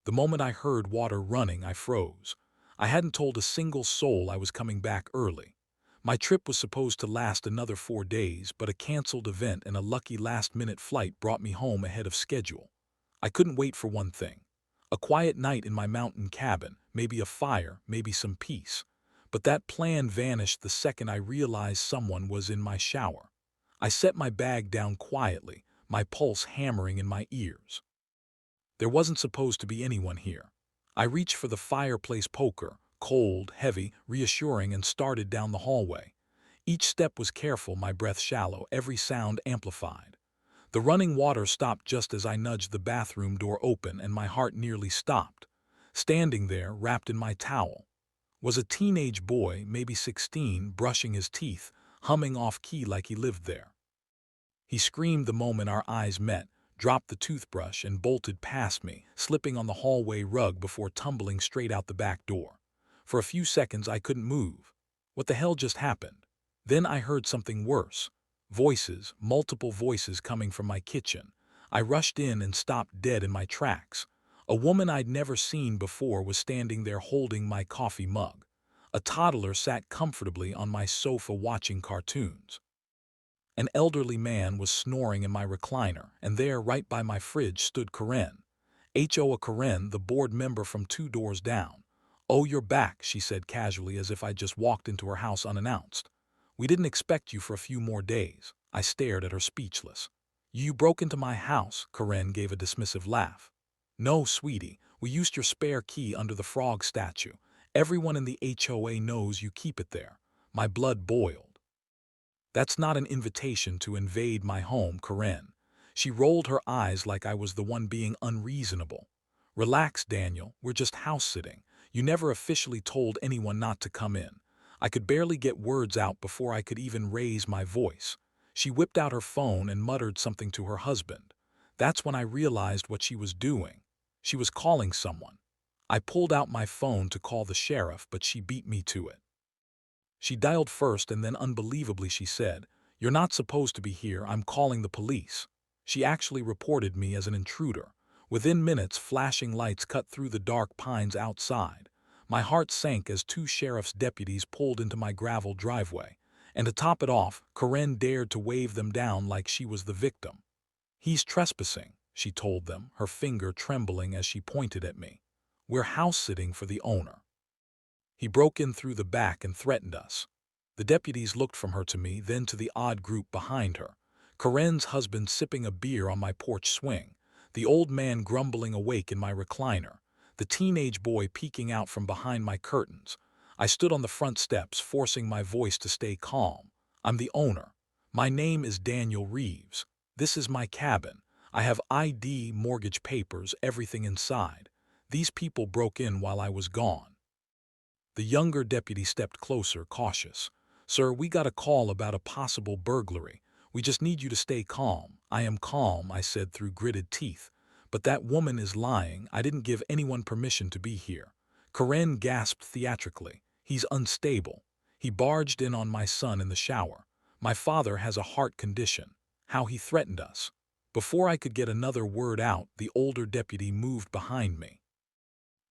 The moment I heard water running, I froze. I hadn't told a single soul I was coming back early. My trip was supposed to last another 4 days, but a canceled event and a lucky last-minute flight brought me home ahead of schedule. I couldn't wait for one thing. A quiet night in my mountain cabin, maybe a fire, maybe some peace. But that plan vanished the second I realized someone was in my shower. I set my bag down quietly, my pulse hammering in my ears. There wasn't supposed to be anyone here. I reached for the fireplace poker, cold, heavy, reassuring, and started down the hallway. Each step was careful, my breath shallow, every sound amplified. The running water stopped just as I nudged the bathroom door open, and my heart nearly stopped. Standing there, wrapped in my towel, was a teenage boy, maybe 16, brushing his teeth, humming off-key like he lived there. He screamed the moment our eyes met, dropped the toothbrush, and bolted past me, slipping on the hallway rug before tumbling straight out the back door. For a few seconds I couldn't move. What the hell just happened? Then I heard something worse. Voices, multiple voices coming from my kitchen. I rushed in and stopped dead in my tracks. A woman I'd never seen before was standing there holding my coffee mug. A toddler sat comfortably on my sofa watching cartoons. An elderly man was snoring in my recliner, and there, right by my fridge, stood Karen. HOA Karen, the board member from 2 doors down. "Oh, you're back," she said casually, as if I'd just walked into her house unannounced. "We didn't expect you for a few more days." I stared at her speechless. "You broke into my house," Karen gave a dismissive laugh. "No, sweetie, we used your spare key under the frog statue. Everyone in the HOA knows you keep it there." My blood boiled. "That's not an invitation to invade my home, Karen." She rolled her eyes like I was the one being unreasonable. "Relax, Daniel, we're just house-sitting. You never officially told anyone not to come in." I could barely get words out before I could even raise my voice. She whipped out her phone and muttered something to her husband. That's when I realized what she was doing. She was calling someone. I pulled out my phone to call the sheriff, but she beat me to it. She dialed first, and then unbelievably she said, "You're not supposed to be here, I'm calling the police." She actually reported me as an intruder. Within minutes, flashing lights cut through the dark pines outside. My heart sank as 2 sheriff's deputies pulled into my gravel driveway. And to top it off, Karen dared to wave them down like she was the victim. "He's trespassing," she told them, her finger trembling as she pointed at me. "We're house-sitting for the owner. He broke in through the back and threatened us." The deputies looked from her to me, then to the odd group behind her. Karen's husband sipping a beer on my porch swing. The old man grumbling awake in my recliner. The teenage boy peeking out from behind my curtains. I stood on the front steps, forcing my voice to stay calm. "I'm the owner. My name is Daniel Reeves. This is my cabin. I have ID, mortgage papers, everything inside. These people broke in while I was gone." The younger deputy stepped closer, cautious. "Sir, we got a call about a possible burglary. We just need you to stay calm." "I am calm," I said through gritted teeth. "But that woman is lying. I didn't give anyone permission to be here." Karen gasped theatrically. "He's unstable. He barged in on my son in the shower. My father has a heart condition. How he threatened us." Before I could get another word out, the older deputy moved behind me.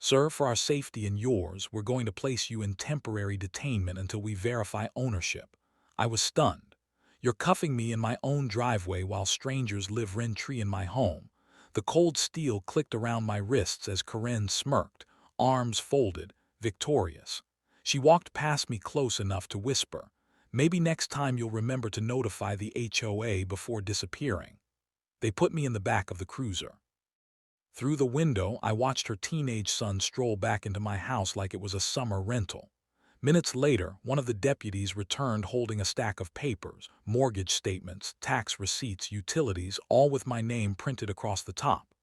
"Sir, for our safety and yours, we're going to place you in temporary detainment until we verify ownership." I was stunned. "You're cuffing me in my own driveway while strangers live rent-free in my home." The cold steel clicked around my wrists as Karen smirked, arms folded, victorious. She walked past me close enough to whisper, "Maybe next time you'll remember to notify the HOA before disappearing." They put me in the back of the cruiser. Through the window, I watched her teenage son stroll back into my house like it was a summer rental. Minutes later, one of the deputies returned holding a stack of papers, mortgage statements, tax receipts, utilities, all with my name printed across the top.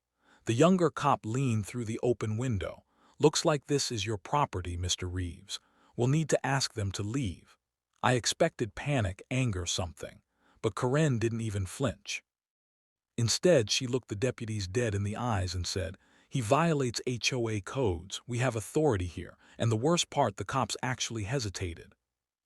The younger cop leaned through the open window. "Looks like this is your property, Mr. Reeves. We'll need to ask them to leave." I expected panic, anger, something. But Karen didn't even flinch. Instead, she looked the deputies dead in the eyes and said, "He violates HOA codes. We have authority here." And the worst part, the cops actually hesitated.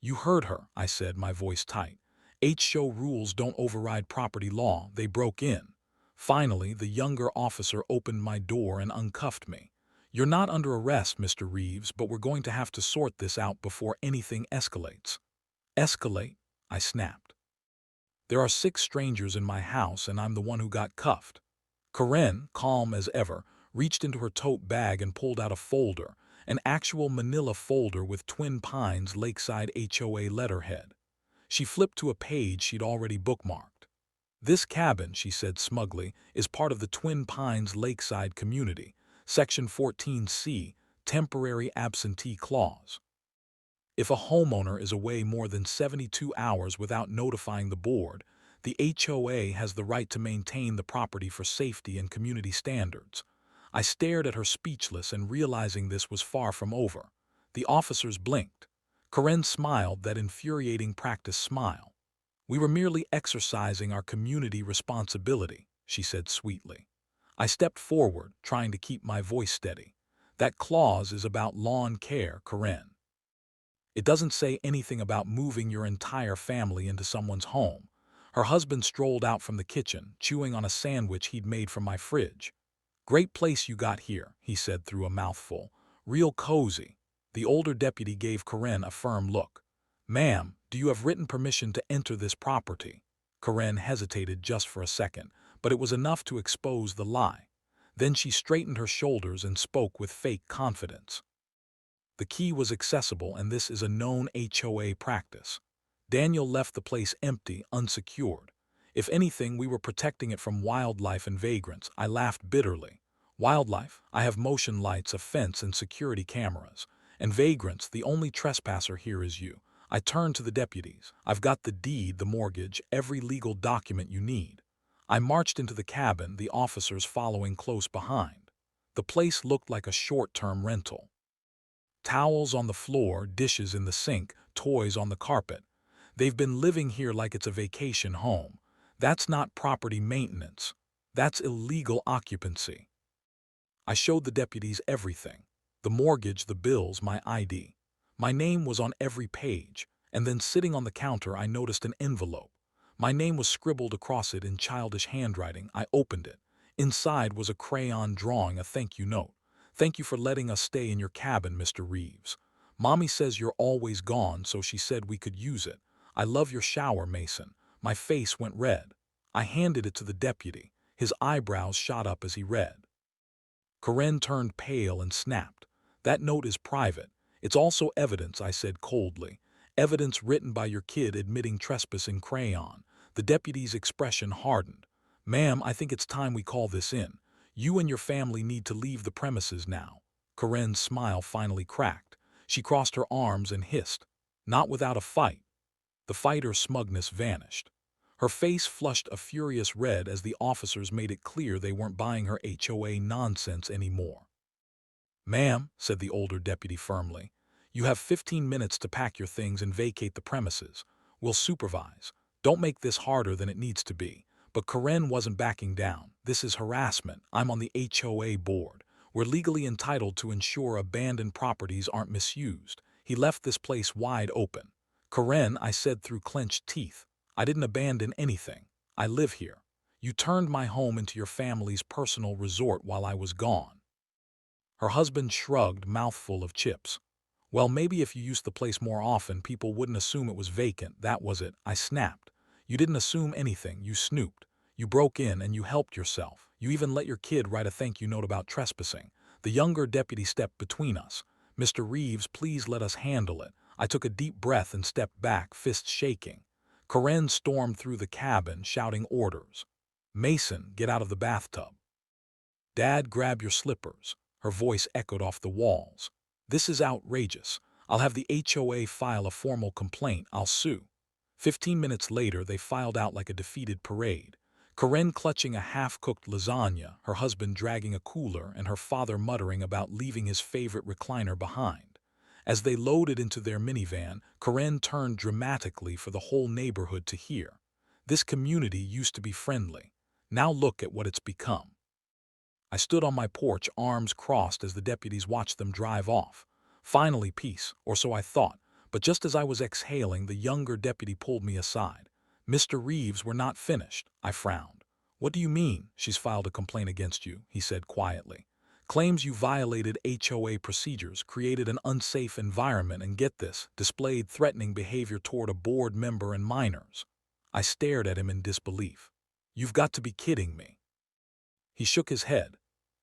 "You heard her," I said, my voice tight. "HOA rules don't override property law. They broke in." Finally, the younger officer opened my door and uncuffed me. "You're not under arrest, Mr. Reeves, but we're going to have to sort this out before anything escalates." "Escalate?" I snapped. "There are 6 strangers in my house and I'm the one who got cuffed." Karen, calm as ever, reached into her tote bag and pulled out a folder, an actual manila folder with Twin Pines Lakeside HOA letterhead. She flipped to a page she'd already bookmarked. "This cabin," she said smugly, "is part of the Twin Pines Lakeside community, Section 14C, Temporary Absentee Clause. If a homeowner is away more than 72 hours without notifying the board, the HOA has the right to maintain the property for safety and community standards." I stared at her speechless and realizing this was far from over. The officers blinked. Karen smiled that infuriating practice smile. "We were merely exercising our community responsibility," she said sweetly. I stepped forward, trying to keep my voice steady. "That clause is about lawn care, Karen. It doesn't say anything about moving your entire family into someone's home." Her husband strolled out from the kitchen, chewing on a sandwich he'd made from my fridge. "Great place you got here," he said through a mouthful. "Real cozy." The older deputy gave Karen a firm look. "Ma'am, do you have written permission to enter this property?" Karen hesitated just for a second, but it was enough to expose the lie. Then she straightened her shoulders and spoke with fake confidence. "The key was accessible and this is a known HOA practice. Daniel left the place empty, unsecured. If anything, we were protecting it from wildlife and vagrants." I laughed bitterly. "Wildlife? I have motion lights, a fence, and security cameras. And vagrants, the only trespasser here is you." I turned to the deputies. "I've got the deed, the mortgage, every legal document you need." I marched into the cabin, the officers following close behind. The place looked like a short-term rental. Towels on the floor, dishes in the sink, toys on the carpet. They've been living here like it's a vacation home. That's not property maintenance. That's illegal occupancy. I showed the deputies everything. The mortgage, the bills, my ID. My name was on every page, and then sitting on the counter I noticed an envelope. My name was scribbled across it in childish handwriting. I opened it. Inside was a crayon drawing, a thank you note. "Thank you for letting us stay in your cabin, Mr. Reeves. Mommy says you're always gone, so she said we could use it. I love your shower, Mason." My face went red. I handed it to the deputy. His eyebrows shot up as he read. Karen turned pale and snapped. "That note is private. It's also evidence," I said coldly. "Evidence written by your kid admitting trespass in crayon." The deputy's expression hardened. "Ma'am, I think it's time we call this in. You and your family need to leave the premises now." Karen's smile finally cracked. She crossed her arms and hissed. "Not without a fight." The fighter's smugness vanished. Her face flushed a furious red as the officers made it clear they weren't buying her HOA nonsense anymore. "Ma'am," said the older deputy firmly, "you have 15 minutes to pack your things and vacate the premises. We'll supervise. Don't make this harder than it needs to be." But Karen wasn't backing down. "This is harassment. I'm on the HOA board. We're legally entitled to ensure abandoned properties aren't misused." He left this place wide open. "Karen," I said through clenched teeth, "I didn't abandon anything. I live here. You turned my home into your family's personal resort while I was gone." Her husband shrugged, mouthful of chips. "Well, maybe if you used the place more often, people wouldn't assume it was vacant. That was it." I snapped. "You didn't assume anything. You snooped. You broke in and you helped yourself. You even let your kid write a thank you note about trespassing." The younger deputy stepped between us. "Mr. Reeves, please let us handle it." I took a deep breath and stepped back, fists shaking. Karen stormed through the cabin, shouting orders. "Mason, get out of the bathtub." "Dad, grab your slippers." Her voice echoed off the walls. "This is outrageous. I'll have the HOA file a formal complaint. I'll sue." 15 minutes later, they filed out like a defeated parade. Karen clutching a half-cooked lasagna, her husband dragging a cooler, and her father muttering about leaving his favorite recliner behind. As they loaded into their minivan, Karen turned dramatically for the whole neighborhood to hear. "This community used to be friendly. Now look at what it's become." I stood on my porch, arms crossed as the deputies watched them drive off. Finally peace, or so I thought, but just as I was exhaling, the younger deputy pulled me aside. "Mr. Reeves, we're not finished." I frowned. "What do you mean, she's filed a complaint against you?" he said quietly. "Claims you violated HOA procedures, created an unsafe environment, and get this, displayed threatening behavior toward a board member and minors." I stared at him in disbelief. "You've got to be kidding me." He shook his head.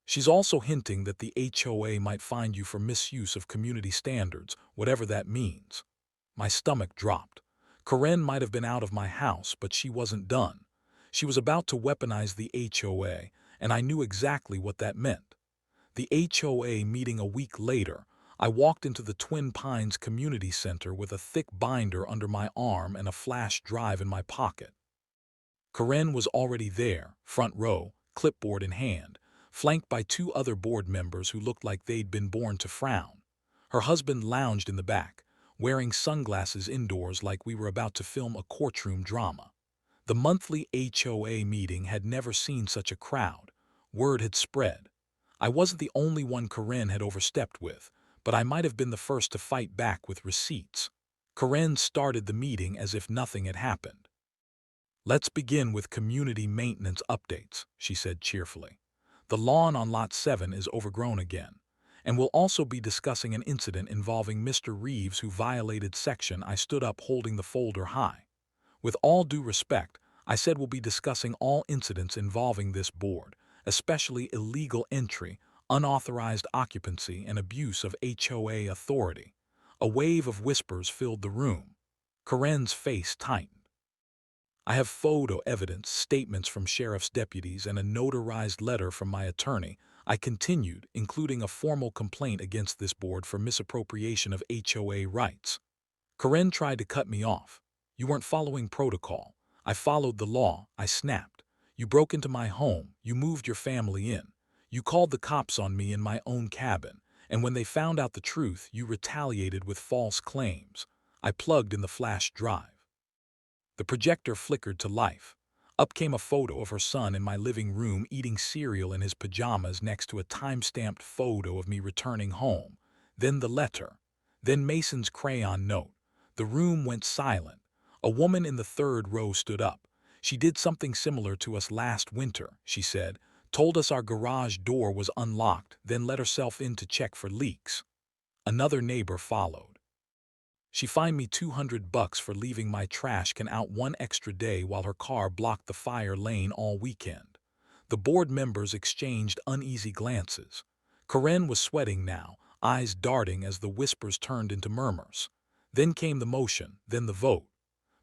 "She's also hinting that the HOA might fine you for misuse of community standards, whatever that means." My stomach dropped. Karen might have been out of my house, but she wasn't done. She was about to weaponize the HOA, and I knew exactly what that meant. The HOA meeting a week later, I walked into the Twin Pines Community Center with a thick binder under my arm and a flash drive in my pocket. Karen was already there, front row, clipboard in hand, flanked by two other board members who looked like they'd been born to frown. Her husband lounged in the back, wearing sunglasses indoors like we were about to film a courtroom drama. The monthly HOA meeting had never seen such a crowd. Word had spread. I wasn't the only one Karen had overstepped with, but I might have been the first to fight back with receipts. Karen started the meeting as if nothing had happened. "Let's begin with community maintenance updates," she said cheerfully. "The lawn on Lot 7 is overgrown again, and we'll also be discussing an incident involving Mr. Reeves who violated section." I stood up holding the folder high. "With all due respect," I said, "we'll be discussing all incidents involving this board, especially illegal entry, unauthorized occupancy, and abuse of HOA authority." A wave of whispers filled the room. Karen's face tightened. "I have photo evidence, statements from sheriff's deputies, and a notarized letter from my attorney," I continued, "including a formal complaint against this board for misappropriation of HOA rights." Karen tried to cut me off. "You weren't following protocol." "I followed the law," I snapped. "You broke into my home, you moved your family in. You called the cops on me in my own cabin, and when they found out the truth, you retaliated with false claims." I plugged in the flash drive. The projector flickered to life. Up came a photo of her son in my living room eating cereal in his pajamas next to a time-stamped photo of me returning home. Then the letter. Then Mason's crayon note. The room went silent. A woman in the third row stood up. "She did something similar to us last winter," she said. "Told us our garage door was unlocked, then let herself in to check for leaks." Another neighbor followed. "She fined me $200 for leaving my trash can out one extra day while her car blocked the fire lane all weekend." The board members exchanged uneasy glances. Karen was sweating now, eyes darting as the whispers turned into murmurs. Then came the motion, then the vote.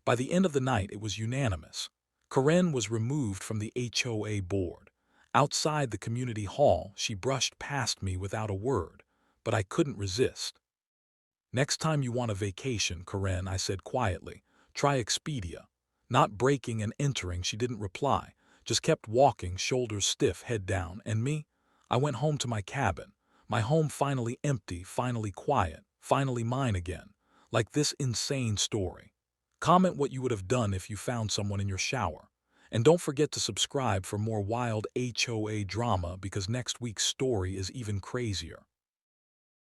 By the end of the night, it was unanimous. Karen was removed from the HOA board. Outside the community hall, she brushed past me without a word, but I couldn't resist. "Next time you want a vacation, Karen," I said quietly, "try Expedia." Not breaking and entering, she didn't reply, just kept walking, shoulders stiff, head down. And me? I went home to my cabin. My home finally empty, finally quiet, finally mine again. Like this insane story. Comment what you would have done if you found someone in your shower. And don't forget to subscribe for more wild HOA drama, because next week's story is even crazier.